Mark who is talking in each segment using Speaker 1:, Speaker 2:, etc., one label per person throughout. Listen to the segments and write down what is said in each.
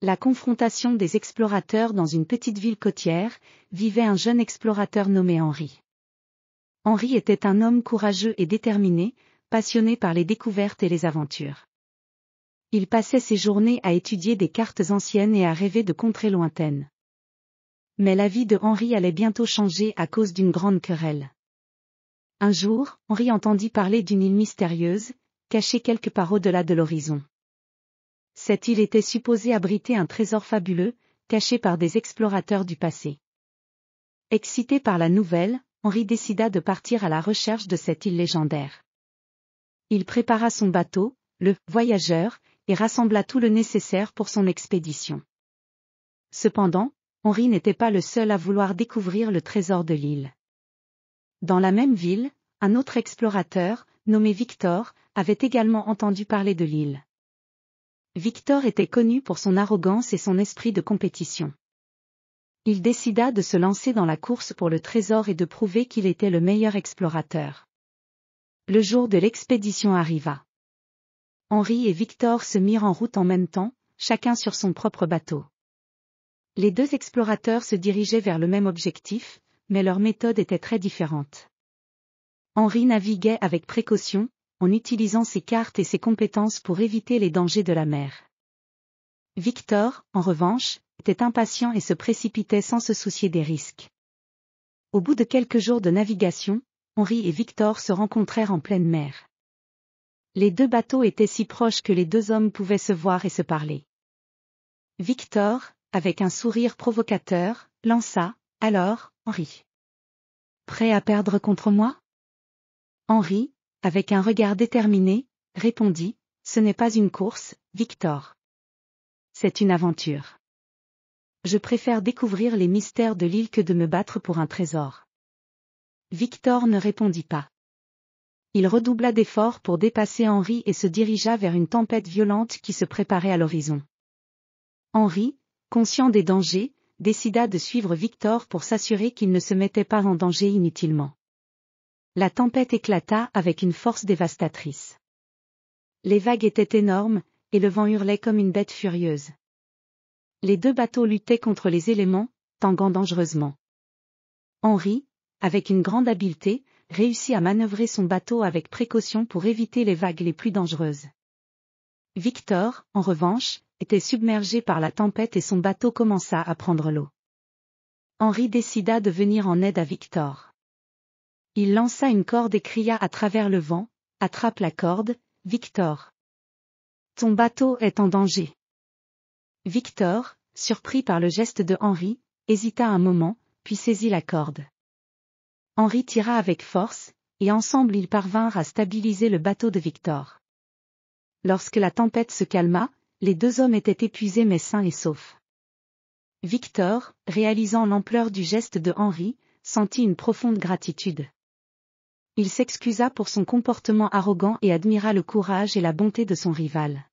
Speaker 1: La confrontation des explorateurs dans une petite ville côtière, vivait un jeune explorateur nommé Henry. Henry était un homme courageux et déterminé, passionné par les découvertes et les aventures. Il passait ses journées à étudier des cartes anciennes et à rêver de contrées lointaines. Mais la vie de Henry allait bientôt changer à cause d'une grande querelle. Un jour, Henry entendit parler d'une île mystérieuse, cachée quelque part au-delà de l'horizon. Cette île était supposée abriter un trésor fabuleux, caché par des explorateurs du passé. Excité par la nouvelle, Henry décida de partir à la recherche de cette île légendaire. Il prépara son bateau, le « Voyageur », et rassembla tout le nécessaire pour son expédition. Cependant, Henry n'était pas le seul à vouloir découvrir le trésor de l'île. Dans la même ville, un autre explorateur, nommé Victor, avait également entendu parler de l'île. Victor était connu pour son arrogance et son esprit de compétition. Il décida de se lancer dans la course pour le trésor et de prouver qu'il était le meilleur explorateur. Le jour de l'expédition arriva. Henry et Victor se mirent en route en même temps, chacun sur son propre bateau. Les deux explorateurs se dirigeaient vers le même objectif, mais leurs méthodes étaient très différentes. Henry naviguait avec précaution, en utilisant ses cartes et ses compétences pour éviter les dangers de la mer. Victor, en revanche, était impatient et se précipitait sans se soucier des risques. Au bout de quelques jours de navigation, Henry et Victor se rencontrèrent en pleine mer. Les deux bateaux étaient si proches que les deux hommes pouvaient se voir et se parler. Victor, avec un sourire provocateur, lança « Alors, Henry. Prêt à perdre contre moi ?» Henry, avec un regard déterminé, répondit « Ce n'est pas une course, Victor. C'est une aventure. Je préfère découvrir les mystères de l'île que de me battre pour un trésor. » Victor ne répondit pas. Il redoubla d'efforts pour dépasser Henry et se dirigea vers une tempête violente qui se préparait à l'horizon. Henry, conscient des dangers, décida de suivre Victor pour s'assurer qu'il ne se mettait pas en danger inutilement. La tempête éclata avec une force dévastatrice. Les vagues étaient énormes, et le vent hurlait comme une bête furieuse. Les deux bateaux luttaient contre les éléments, tanguant dangereusement. Henry, avec une grande habileté, réussit à manœuvrer son bateau avec précaution pour éviter les vagues les plus dangereuses. Victor, en revanche, était submergé par la tempête et son bateau commença à prendre l'eau. Henry décida de venir en aide à Victor. Il lança une corde et cria à travers le vent, « Attrape la corde, Victor. Ton bateau est en danger. » Victor, surpris par le geste de Henry, hésita un moment, puis saisit la corde. Henry tira avec force, et ensemble ils parvinrent à stabiliser le bateau de Victor. Lorsque la tempête se calma, les deux hommes étaient épuisés mais sains et saufs. Victor, réalisant l'ampleur du geste de Henry, sentit une profonde gratitude. Il s'excusa pour son comportement arrogant et admira le courage et la bonté de son rival.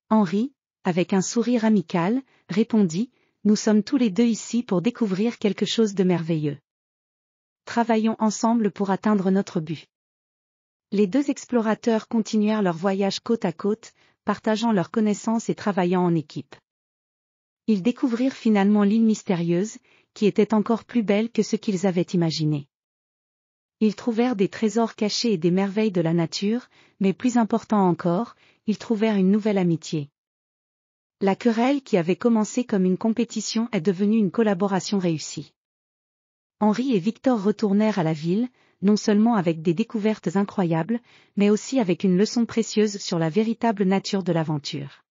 Speaker 1: Henry, avec un sourire amical, répondit « Nous sommes tous les deux ici pour découvrir quelque chose de merveilleux. Travaillons ensemble pour atteindre notre but. » Les deux explorateurs continuèrent leur voyage côte à côte, partageant leurs connaissances et travaillant en équipe. Ils découvrirent finalement l'île mystérieuse, qui était encore plus belle que ce qu'ils avaient imaginé. Ils trouvèrent des trésors cachés et des merveilles de la nature, mais plus important encore, ils trouvèrent une nouvelle amitié. La querelle qui avait commencé comme une compétition est devenue une collaboration réussie. Henry et Victor retournèrent à la ville, non seulement avec des découvertes incroyables, mais aussi avec une leçon précieuse sur la véritable nature de l'aventure.